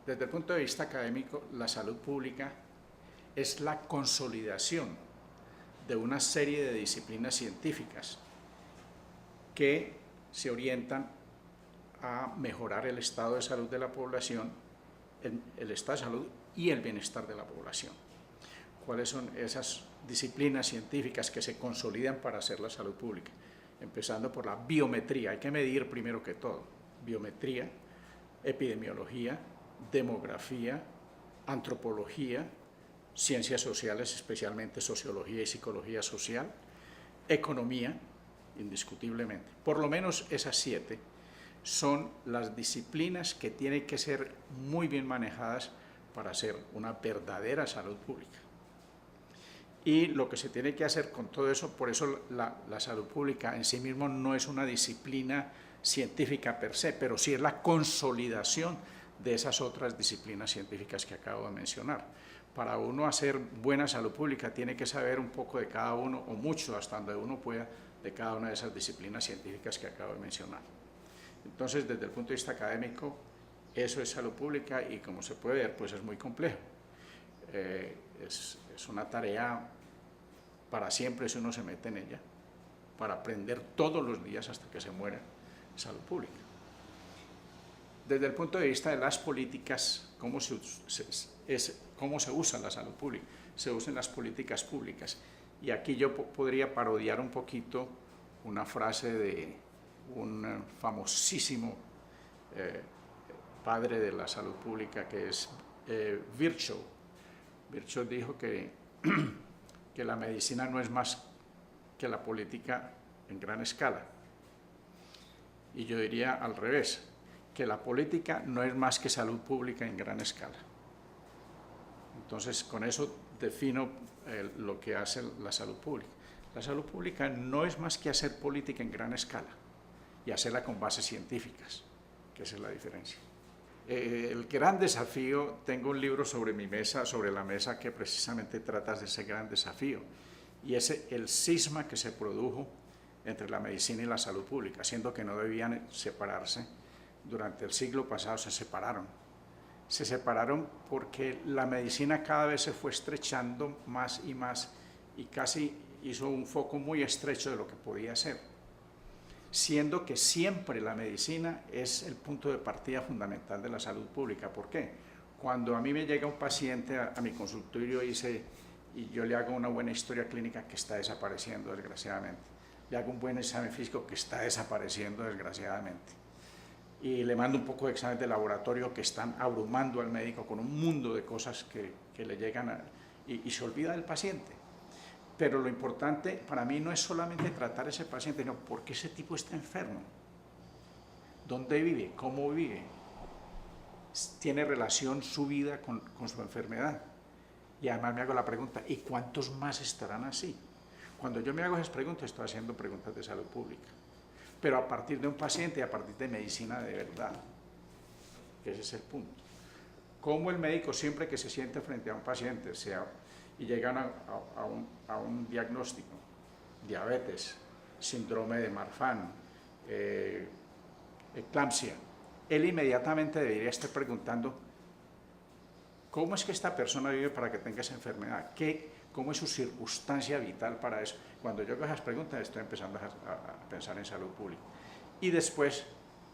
Desde el punto de vista académico, la salud pública es la consolidación de una serie de disciplinas científicas que se orientan a mejorar el estado de salud de la población, el estado de salud y el bienestar de la población. ¿Cuáles son esas disciplinas científicas que se consolidan para hacer la salud pública? Empezando por la biometría, hay que medir primero que todo, biometría, epidemiología, demografía, antropología, ciencias sociales, especialmente sociología y psicología social, economía, indiscutiblemente. Por lo menos esas 7 son las disciplinas que tienen que ser muy bien manejadas para hacer una verdadera salud pública. Y lo que se tiene que hacer con todo eso, por eso la salud pública en sí mismo no es una disciplina científica per se, pero sí es la consolidación de esas otras disciplinas científicas que acabo de mencionar. Para uno hacer buena salud pública tiene que saber un poco de cada uno, o mucho hasta donde uno pueda, de cada una de esas disciplinas científicas que acabo de mencionar. Entonces, desde el punto de vista académico, eso es salud pública y como se puede ver, pues es muy complejo. Es una tarea para siempre si uno se mete en ella, para aprender todos los días hasta que se muera salud pública. Desde el punto de vista de las políticas, ¿cómo se usa la salud pública? Se usan las políticas públicas. Y aquí yo podría parodiar un poquito una frase de un famosísimo padre de la salud pública que es Virchow. Virchow dijo que la medicina no es más que la política en gran escala. Y yo diría al revés, que la política no es más que salud pública en gran escala. Entonces, con eso defino lo que hace la salud pública. La salud pública no es más que hacer política en gran escala y hacerla con bases científicas, que esa es la diferencia. El gran desafío, tengo un libro sobre mi mesa, sobre la mesa, que precisamente trata de ese gran desafío, y es el cisma que se produjo entre la medicina y la salud pública, siendo que no debían separarse. Durante el siglo pasado se separaron. Se separaron porque la medicina cada vez se fue estrechando más y casi hizo un foco muy estrecho de lo que podía ser, siendo que siempre la medicina es el punto de partida fundamental de la salud pública. ¿Por qué? Cuando a mí me llega un paciente a mi consultorio y yo le hago una buena historia clínica que está desapareciendo desgraciadamente, le hago un buen examen físico que está desapareciendo desgraciadamente, y le mando un poco de exámenes de laboratorio que están abrumando al médico con un mundo de cosas que le llegan y se olvida del paciente. Pero lo importante para mí no es solamente tratar a ese paciente, sino por qué ese tipo está enfermo, dónde vive, cómo vive, tiene relación su vida con su enfermedad. Y además me hago la pregunta, ¿y cuántos más estarán así? Cuando yo me hago esas preguntas, estoy haciendo preguntas de salud pública, pero a partir de un paciente y a partir de medicina de verdad, que ese es el punto. Cómo el médico, siempre que se siente frente a un paciente, y llegan a un diagnóstico, diabetes, síndrome de Marfan, eclampsia, él inmediatamente debería estar preguntando, ¿cómo es que esta persona vive para que tenga esa enfermedad? ¿Cómo es su circunstancia vital para eso? Cuando yo hago esas preguntas estoy empezando a pensar en salud pública. Y después,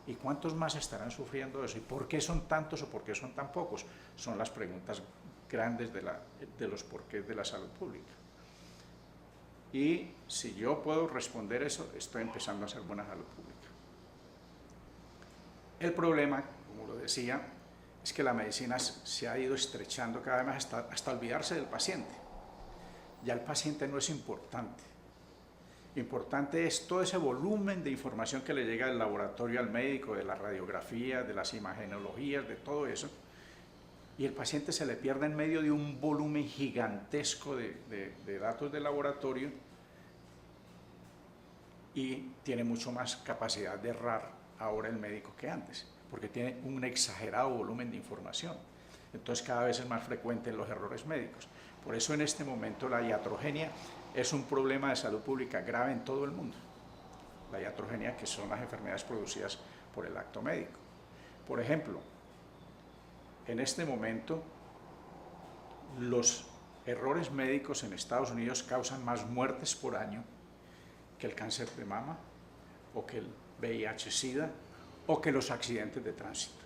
¿y cuántos más estarán sufriendo eso? ¿Y por qué son tantos o por qué son tan pocos? Son las preguntas grandes de los porqués de la salud pública. Y si yo puedo responder eso, estoy empezando a hacer buena salud pública. El problema, como lo decía, es que la medicina se ha ido estrechando cada vez más hasta olvidarse del paciente. Ya el paciente no es importante. Importante es todo ese volumen de información que le llega del laboratorio al médico, de la radiografía, de las imagenologías, de todo eso. Y el paciente se le pierde en medio de un volumen gigantesco de datos de laboratorio y tiene mucho más capacidad de errar ahora el médico que antes, porque tiene un exagerado volumen de información. Entonces cada vez es más frecuente los errores médicos. Por eso en este momento la iatrogenia es un problema de salud pública grave en todo el mundo. La iatrogenia, que son las enfermedades producidas por el acto médico. Por ejemplo, en este momento los errores médicos en Estados Unidos causan más muertes por año que el cáncer de mama, o que el VIH-Sida, o que los accidentes de tránsito.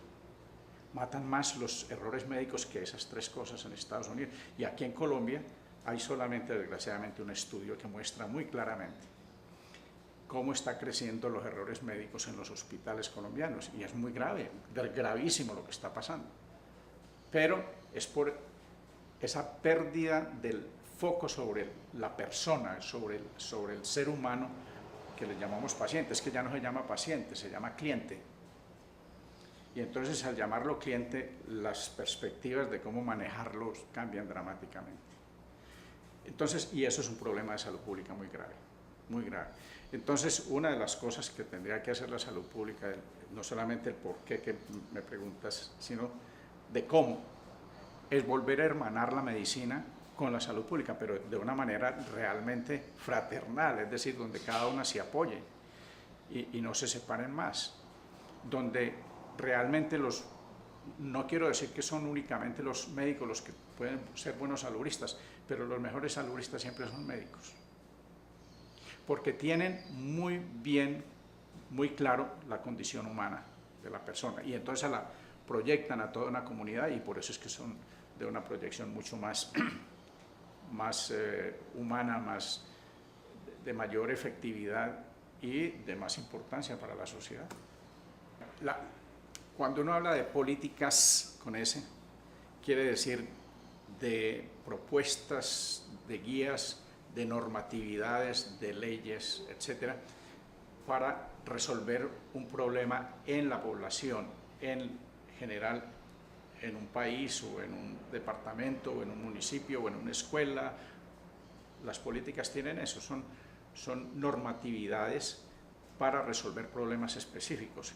Matan más los errores médicos que esas tres cosas en Estados Unidos. Y aquí en Colombia hay solamente, desgraciadamente, un estudio que muestra muy claramente cómo está creciendo los errores médicos en los hospitales colombianos. Y es muy grave, gravísimo lo que está pasando. Pero es por esa pérdida del foco sobre la persona, sobre el ser humano, que le llamamos paciente. Es que ya no se llama paciente, se llama cliente. Y entonces, al llamarlo cliente, las perspectivas de cómo manejarlo cambian dramáticamente. Entonces, y eso es un problema de salud pública muy grave, muy grave. Entonces, una de las cosas que tendría que hacer la salud pública, no solamente el por qué que me preguntas, sino de cómo, es volver a hermanar la medicina con la salud pública, pero de una manera realmente fraternal, es decir, donde cada una se apoye y no se separen más, donde realmente no quiero decir que son únicamente los médicos los que pueden ser buenos saludistas, pero los mejores saludistas siempre son médicos, porque tienen muy claro la condición humana de la persona, y entonces la proyectan a toda una comunidad, y por eso es que son de una proyección mucho más humana, de mayor efectividad y de más importancia para la sociedad. Cuando uno habla de políticas con S, quiere decir de propuestas, de guías, de normatividades, de leyes, etcétera, para resolver un problema en la población, en general, en un país o en un departamento o en un municipio o en una escuela. Las políticas tienen eso, son normatividades para resolver problemas específicos.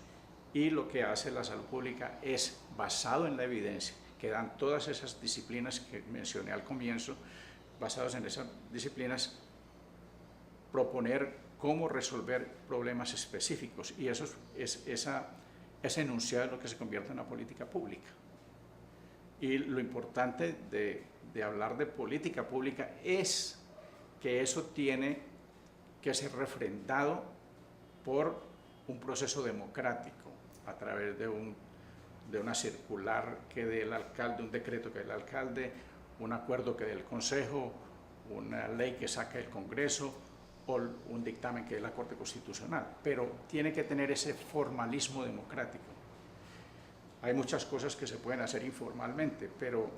Y lo que hace la salud pública es, basado en la evidencia, que dan todas esas disciplinas que mencioné al comienzo, basados en esas disciplinas, proponer cómo resolver problemas específicos. Y eso ese enunciado es lo que se convierte en una política pública. Y lo importante de hablar de política pública es que eso tiene que ser refrendado por un proceso democrático, a través de una circular que dé el alcalde, un decreto que dé el alcalde, un acuerdo que dé el Consejo, una ley que saque el Congreso o un dictamen que dé la Corte Constitucional. Pero tiene que tener ese formalismo democrático. Hay muchas cosas que se pueden hacer informalmente, pero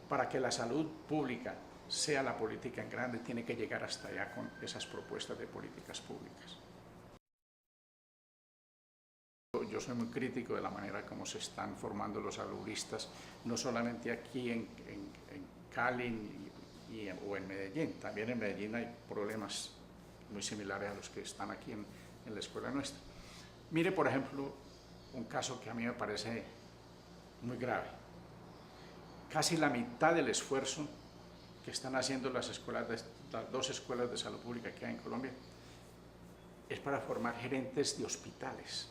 para que la salud pública sea la política en grande, tiene que llegar hasta allá con esas propuestas de políticas públicas. Yo soy muy crítico de la manera como se están formando los saludistas, no solamente aquí en Cali o en Medellín. También en Medellín hay problemas muy similares a los que están aquí en la escuela nuestra. Mire, por ejemplo, un caso que a mí me parece muy grave. Casi la mitad del esfuerzo que están haciendo las dos escuelas de salud pública que hay en Colombia es para formar gerentes de hospitales.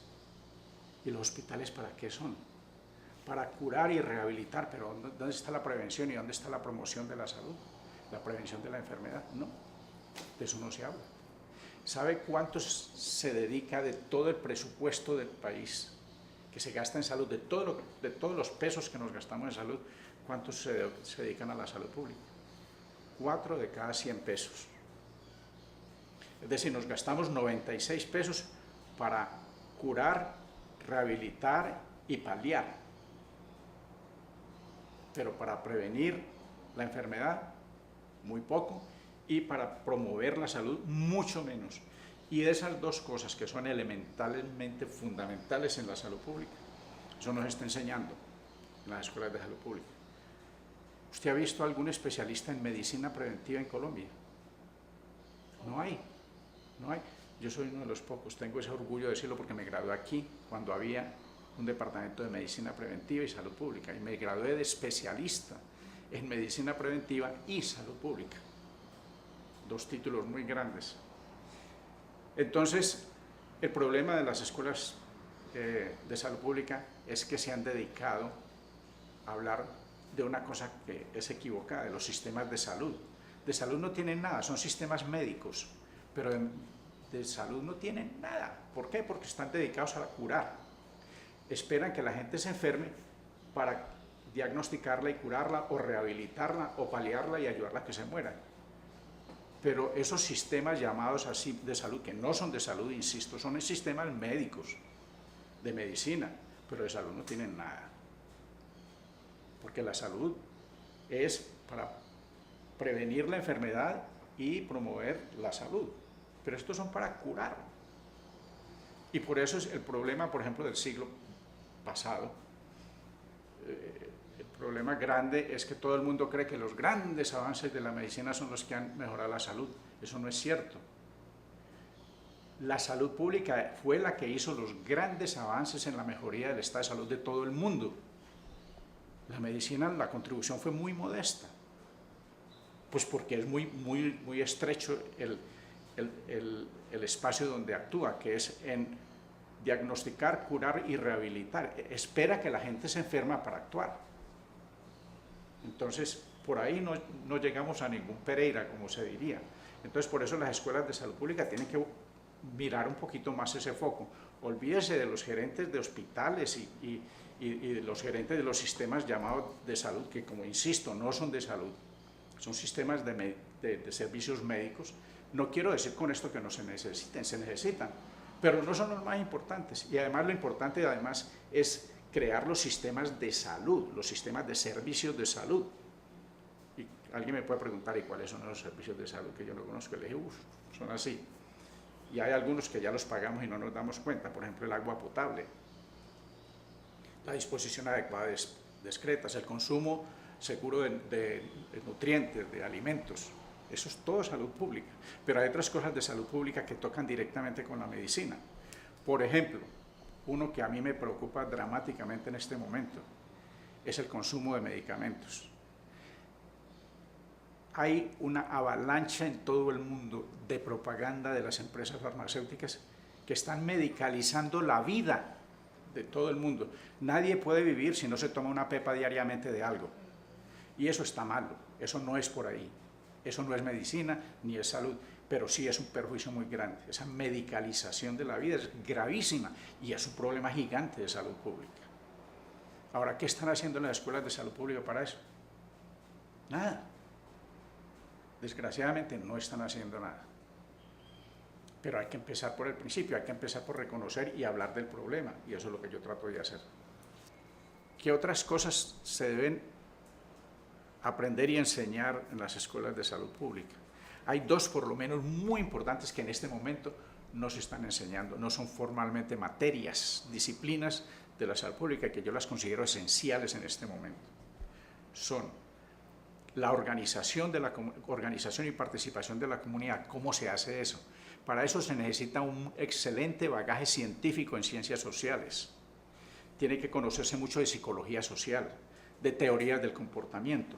¿Y los hospitales para qué son? Para curar y rehabilitar, pero ¿dónde está la prevención y dónde está la promoción de la salud? ¿La prevención de la enfermedad? No, de eso no se habla. ¿Sabe cuánto se dedica de todo el presupuesto del país que se gasta en salud, de todos los pesos que nos gastamos en salud, cuántos se dedican a la salud pública? 4 de cada 100 pesos. Es decir, nos gastamos 96 pesos para curar, rehabilitar y paliar, pero para prevenir la enfermedad muy poco, y para promover la salud mucho menos. Y de esas dos cosas que son elementalmente fundamentales en la salud pública, eso nos está enseñando en las escuelas de salud pública. ¿Usted ha visto algún especialista en medicina preventiva en Colombia? No hay. Yo soy uno de los pocos, tengo ese orgullo de decirlo porque me gradué aquí cuando había un departamento de medicina preventiva y salud pública, y me gradué de especialista en medicina preventiva y salud pública. 2 títulos muy grandes. Entonces, el problema de las escuelas de salud pública es que se han dedicado a hablar de una cosa que es equivocada, de los sistemas de salud. De salud no tienen nada, son sistemas médicos, pero de salud no tienen nada. ¿Por qué? Porque están dedicados a curar. Esperan que la gente se enferme para diagnosticarla y curarla, o rehabilitarla, o paliarla y ayudarla a que se muera. Pero esos sistemas llamados así de salud, que no son de salud, insisto, son sistemas médicos, de medicina, pero de salud no tienen nada. Porque la salud es para prevenir la enfermedad y promover la salud, pero estos son para curar. Y por eso es el problema, por ejemplo, del siglo pasado. El problema grande es que todo el mundo cree que los grandes avances de la medicina son los que han mejorado la salud. Eso no es cierto. La salud pública fue la que hizo los grandes avances en la mejoría del estado de salud de todo el mundo. La medicina, la contribución fue muy modesta, pues porque es muy estrecho el espacio donde actúa, que es en diagnosticar, curar y rehabilitar. Espera que la gente se enferma para actuar. Entonces, por ahí no llegamos a ningún Pereira, como se diría. Entonces, por eso las escuelas de salud pública tienen que mirar un poquito más ese foco. Olvídese de los gerentes de hospitales y de los gerentes de los sistemas llamados de salud, que, como insisto, no son de salud, son sistemas de servicios médicos. No quiero decir con esto que no se necesitan, pero no son los más importantes. Y además lo importante es crear los sistemas de salud, los sistemas de servicios de salud. Y alguien me puede preguntar, ¿y cuáles son los servicios de salud que yo no conozco? Le dije, son así. Y hay algunos que ya los pagamos y no nos damos cuenta, por ejemplo, el agua potable, la disposición adecuada de excretas, el consumo seguro de nutrientes, de alimentos. Eso es todo salud pública. Pero hay otras cosas de salud pública que tocan directamente con la medicina. Por ejemplo, uno que a mí me preocupa dramáticamente en este momento es el consumo de medicamentos. Hay una avalancha en todo el mundo de propaganda de las empresas farmacéuticas que están medicalizando la vida de todo el mundo. Nadie puede vivir si no se toma una pepa diariamente de algo. Y eso está malo, eso no es por ahí. Eso no es medicina ni es salud, pero sí es un perjuicio muy grande. Esa medicalización de la vida es gravísima y es un problema gigante de salud pública. Ahora, ¿qué están haciendo en las escuelas de salud pública para eso? Nada. Desgraciadamente no están haciendo nada. Pero hay que empezar por el principio, hay que empezar por reconocer y hablar del problema, y eso es lo que yo trato de hacer. ¿Qué otras cosas se deben aprender y enseñar en las escuelas de salud pública? Hay dos, por lo menos, muy importantes que en este momento no se están enseñando, no son formalmente materias, disciplinas de la salud pública, que yo las considero esenciales en este momento. Son la organización y participación de la comunidad. ¿Cómo se hace eso? Para eso se necesita un excelente bagaje científico en ciencias sociales. Tiene que conocerse mucho de psicología social, de teorías del comportamiento,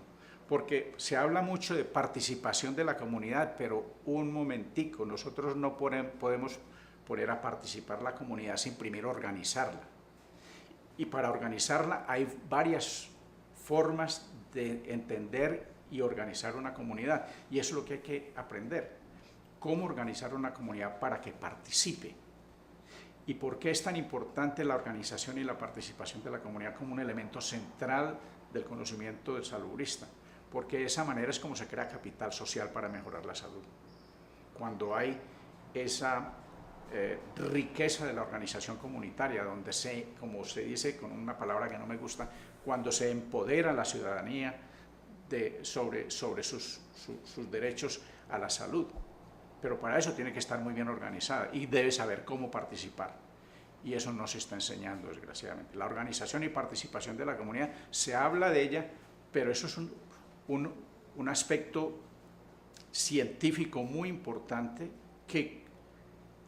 porque se habla mucho de participación de la comunidad, pero un momentico, nosotros no podemos poner a participar la comunidad sin primero organizarla. Y para organizarla hay varias formas de entender y organizar una comunidad, y eso es lo que hay que aprender. Cómo organizar una comunidad para que participe. ¿Y por qué es tan importante la organización y la participación de la comunidad como un elemento central del conocimiento del saludista? Porque de esa manera es como se crea capital social para mejorar la salud. Cuando hay esa riqueza de la organización comunitaria, donde como se dice con una palabra que no me gusta, cuando se empodera a la ciudadanía sobre sus derechos a la salud. Pero para eso tiene que estar muy bien organizada y debe saber cómo participar. Y eso no se está enseñando, desgraciadamente. La organización y participación de la comunidad, se habla de ella, pero eso es un aspecto científico muy importante, que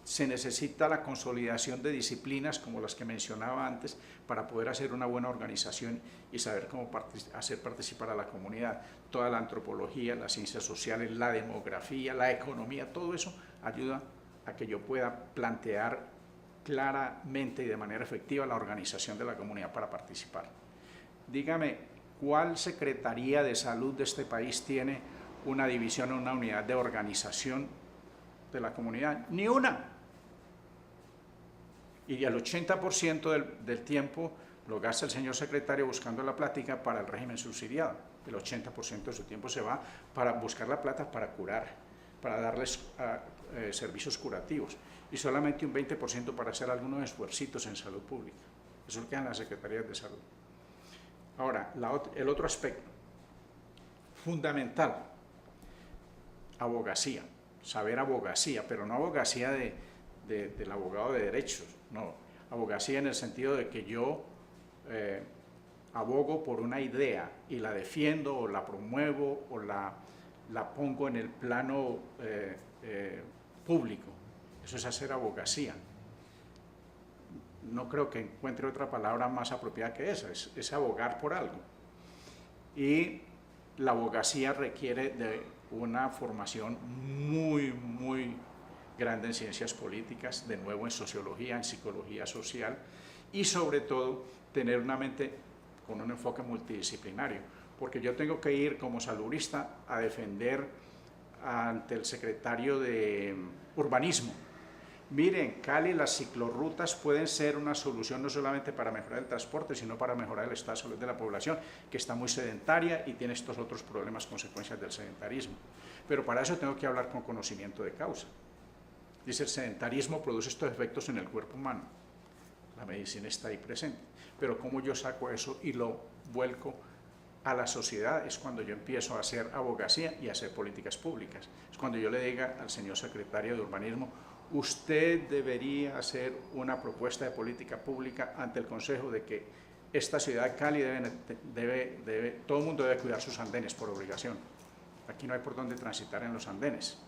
se necesita la consolidación de disciplinas como las que mencionaba antes para poder hacer una buena organización y saber cómo hacer participar a la comunidad. Toda la antropología, las ciencias sociales, la demografía, la economía, todo eso ayuda a que yo pueda plantear claramente y de manera efectiva la organización de la comunidad para participar. Dígame, ¿cuál Secretaría de Salud de este país tiene una división o una unidad de organización de la comunidad? Ni una. Y el 80% del tiempo lo gasta el señor secretario buscando la plática para el régimen subsidiado. El 80% de su tiempo se va para buscar la plata para curar, para darles servicios curativos, y solamente un 20% para hacer algunos esfuercitos en salud pública. Eso es lo que hacen las secretarías de salud. Ahora, el otro aspecto fundamental, abogacía, saber abogacía, pero no abogacía del abogado de derechos, no, abogacía en el sentido de que yo abogo por una idea y la defiendo o la promuevo o la pongo en el plano público. Eso es hacer abogacía. No creo que encuentre otra palabra más apropiada que esa, es abogar por algo. Y la abogacía requiere de una formación muy grande en ciencias políticas, de nuevo en sociología, en psicología social, y sobre todo tener una mente con un enfoque multidisciplinario, porque yo tengo que ir como saludista a defender ante el secretario de Urbanismo. Miren, en Cali las ciclorrutas pueden ser una solución no solamente para mejorar el transporte, sino para mejorar el estado de salud de la población, que está muy sedentaria y tiene estos otros problemas, consecuencias del sedentarismo. Pero para eso tengo que hablar con conocimiento de causa. Dice, el sedentarismo produce estos efectos en el cuerpo humano. La medicina está ahí presente. Pero cómo yo saco eso y lo vuelco a la sociedad es cuando yo empiezo a hacer abogacía y a hacer políticas públicas. Es cuando yo le diga al señor secretario de Urbanismo, usted debería hacer una propuesta de política pública ante el Consejo de que esta ciudad de Cali todo el mundo debe cuidar sus andenes por obligación. Aquí no hay por dónde transitar en los andenes.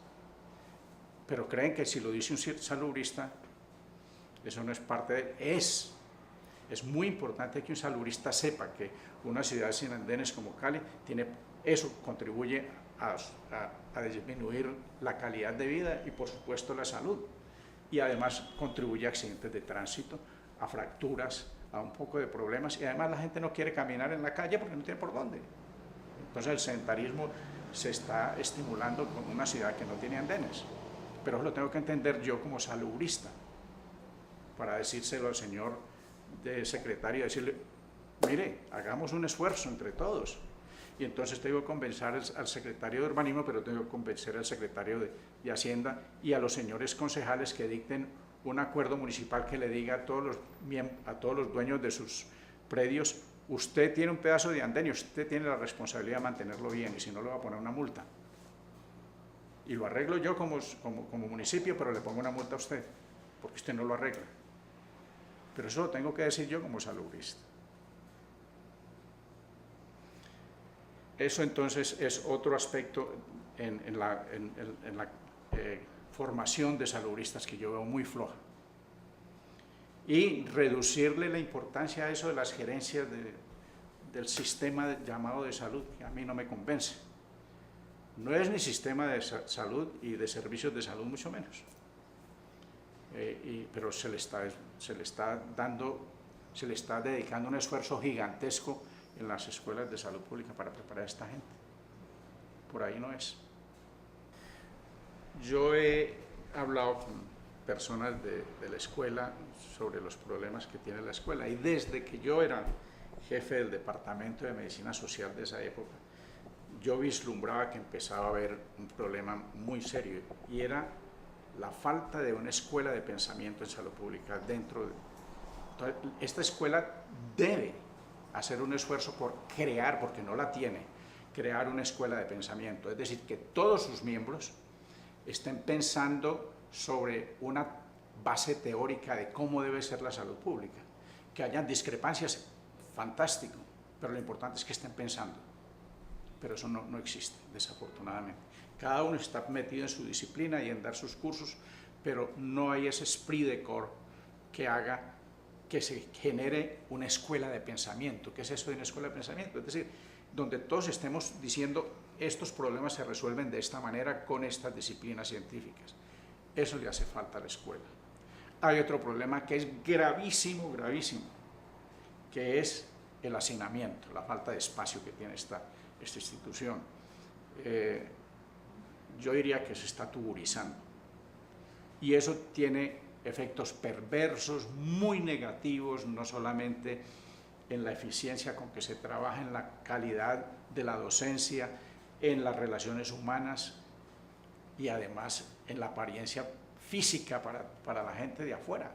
Pero creen que si lo dice un salubrista, eso no es parte de... Es muy importante que un salubrista sepa que una ciudad sin andenes como Cali eso contribuye a disminuir la calidad de vida y por supuesto la salud, y además contribuye a accidentes de tránsito, a fracturas, a un poco de problemas, y además la gente no quiere caminar en la calle porque no tiene por dónde. Entonces el sedentarismo se está estimulando con una ciudad que no tiene andenes, pero eso lo tengo que entender yo como salubrista para decírselo al señor secretario, decirle, mire, hagamos un esfuerzo entre todos. Y entonces tengo que convencer al secretario de Urbanismo, pero tengo que convencer al secretario de Hacienda y a los señores concejales que dicten un acuerdo municipal que le diga a todos los dueños de sus predios, usted tiene un pedazo de andén y usted tiene la responsabilidad de mantenerlo bien, y si no le va a poner una multa. Y lo arreglo yo como municipio, pero le pongo una multa a usted, porque usted no lo arregla. Pero eso lo tengo que decir yo como salubrista. Eso entonces es otro aspecto en la formación de salubristas que yo veo muy floja. Y reducirle la importancia a eso de las gerencias del sistema llamado de salud, que a mí no me convence. No es ni sistema de salud y de servicios de salud, mucho menos. Pero se le está dedicando un esfuerzo gigantesco en las escuelas de salud pública para preparar a esta gente. Por ahí no es. Yo he hablado con personas de la escuela sobre los problemas que tiene la escuela, y desde que yo era jefe del departamento de medicina social de esa época, yo vislumbraba que empezaba a haber un problema muy serio, y era la falta de una escuela de pensamiento en salud pública dentro de... Entonces, esta escuela debe hacer un esfuerzo por crear, porque no la tiene, crear una escuela de pensamiento, es decir, que todos sus miembros estén pensando sobre una base teórica de cómo debe ser la salud pública. Que hayan discrepancias, fantástico, pero lo importante es que estén pensando. Pero eso no existe, desafortunadamente. Cada uno está metido en su disciplina y en dar sus cursos, pero no hay ese esprit de corps que haga que se genere una escuela de pensamiento. ¿Qué es eso de una escuela de pensamiento? Es decir, donde todos estemos diciendo estos problemas se resuelven de esta manera con estas disciplinas científicas. Eso le hace falta a la escuela. hay otro problema que es gravísimo, gravísimo, que es el hacinamiento, la falta de espacio que tiene esta institución. Yo diría que se está tuburizando. Y eso tiene efectos perversos, muy negativos, no solamente en la eficiencia con que se trabaja, en la calidad de la docencia, en las relaciones humanas y además en la apariencia física para la gente de afuera,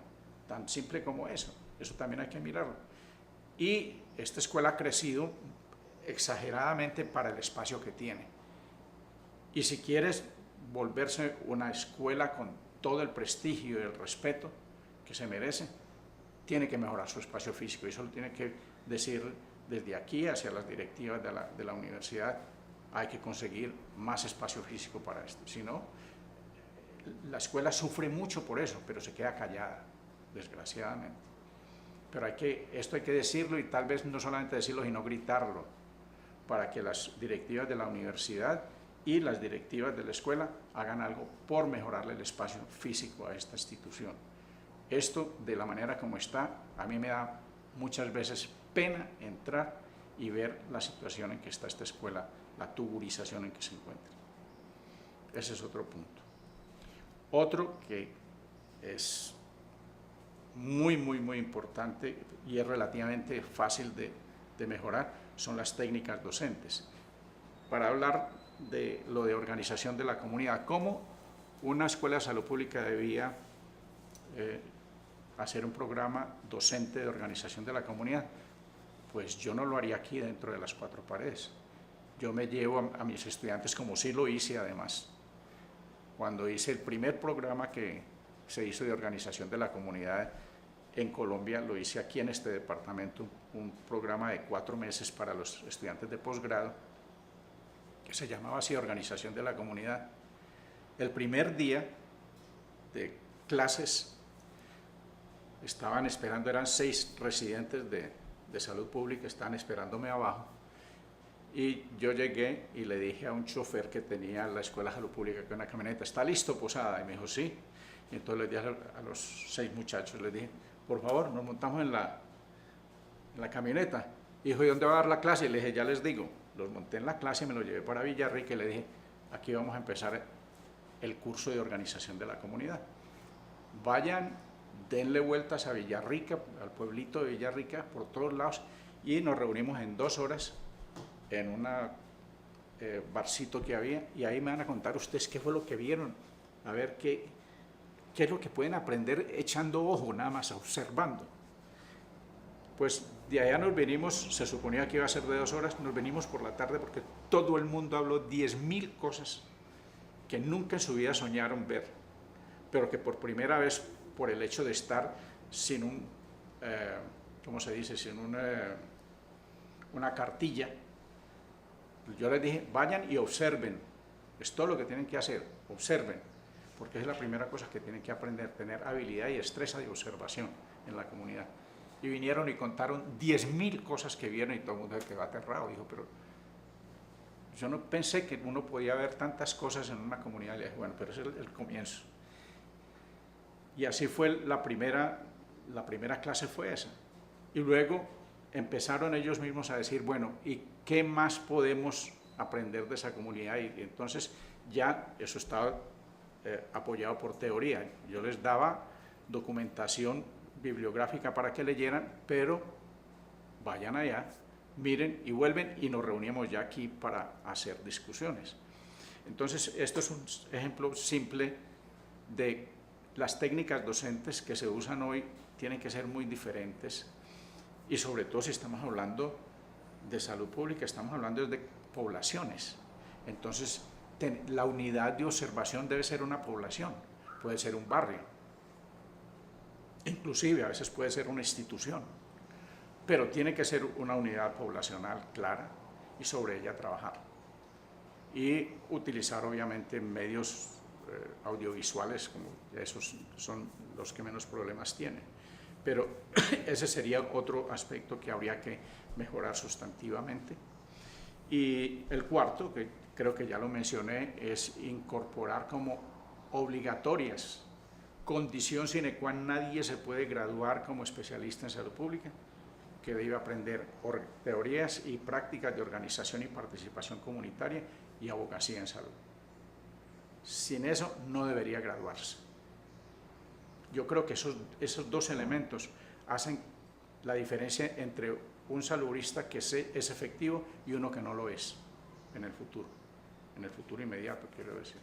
tan simple como eso también hay que mirarlo. Y esta escuela ha crecido exageradamente para el espacio que tiene. Y si quieres volverse una escuela con todo el prestigio y el respeto que se merece, tiene que mejorar su espacio físico, y eso lo tiene que decir desde aquí hacia las directivas de la universidad. Hay que conseguir más espacio físico para esto, si no, la escuela sufre mucho por eso, pero se queda callada, desgraciadamente. Pero esto hay que decirlo, y tal vez no solamente decirlo, sino gritarlo, para que las directivas de la universidad y las directivas de la escuela hagan algo por mejorarle el espacio físico a esta institución. Esto, de la manera como está, a mí me da muchas veces pena entrar y ver la situación en que está esta escuela, la tuburización en que se encuentra. Ese es otro punto. Otro que es muy importante y es relativamente fácil de mejorar son las técnicas docentes. Para hablar de lo de organización de la comunidad, cómo una escuela de salud pública debía hacer un programa docente de organización de la comunidad, pues yo no lo haría aquí dentro de las cuatro paredes. Yo me llevo a mis estudiantes, como sí lo hice además, cuando hice el primer programa que se hizo de organización de la comunidad en Colombia, lo hice aquí en este departamento, un programa de 4 meses para los estudiantes de posgrado, que se llamaba así, Organización de la Comunidad. El primer día de clases estaban esperando, eran 6 residentes de salud pública, estaban esperándome abajo, y yo llegué y le dije a un chofer que tenía la escuela de salud pública con una camioneta: ¿está listo, Posada? Y me dijo, sí. Y entonces les dije a los 6 muchachos, les dije, por favor, nos montamos en la camioneta. Y dijo, ¿y dónde va a dar la clase? Y le dije, ya les digo. Los monté en la clase, me lo llevé para Villarrica y le dije, aquí vamos a empezar el curso de organización de la comunidad. Vayan, denle vueltas a Villarrica, al pueblito de Villarrica, por todos lados, y nos reunimos en 2 horas en un barcito que había, y ahí me van a contar ustedes qué fue lo que vieron, a ver qué es lo que pueden aprender echando ojo, nada más, observando. Pues de allá nos venimos, se suponía que iba a ser de 2 horas, nos venimos por la tarde porque todo el mundo habló 10.000 cosas que nunca en su vida soñaron ver, pero que por primera vez, por el hecho de estar sin un, ¿cómo se dice?, sin una cartilla, yo les dije, vayan y observen, es todo lo que tienen que hacer, observen, porque es la primera cosa que tienen que aprender, tener habilidad y destreza de observación en la comunidad. Y vinieron y contaron 10.000 cosas que vieron, y todo el mundo quedó aterrado. Dijo, pero yo no pensé que uno podía ver tantas cosas en una comunidad. Le dije, bueno, pero ese es el comienzo. Y así fue la primera clase, fue esa. Y luego empezaron ellos mismos a decir, bueno, ¿y qué más podemos aprender de esa comunidad? Y entonces ya eso estaba apoyado por teoría. Yo les daba documentación bibliográfica para que leyeran, pero vayan allá, miren y vuelven, y nos reuníamos ya aquí para hacer discusiones. Entonces, esto es un ejemplo simple de las técnicas docentes que se usan hoy, tienen que ser muy diferentes, y sobre todo si estamos hablando de salud pública, estamos hablando de poblaciones. Entonces, la unidad de observación debe ser una población, puede ser un barrio, inclusive a veces puede ser una institución, pero tiene que ser una unidad poblacional clara y sobre ella trabajar. Y utilizar obviamente medios audiovisuales, como esos son los que menos problemas tienen. Pero ese sería otro aspecto que habría que mejorar sustantivamente. Y el cuarto, que creo que ya lo mencioné, es incorporar como obligatorias condición sine qua non nadie se puede graduar como especialista en salud pública, que debe aprender teorías y prácticas de organización y participación comunitaria y abogacía en salud. Sin eso no debería graduarse. Yo creo que esos dos elementos hacen la diferencia entre un salubrista que es efectivo y uno que no lo es en el futuro inmediato, quiero decir.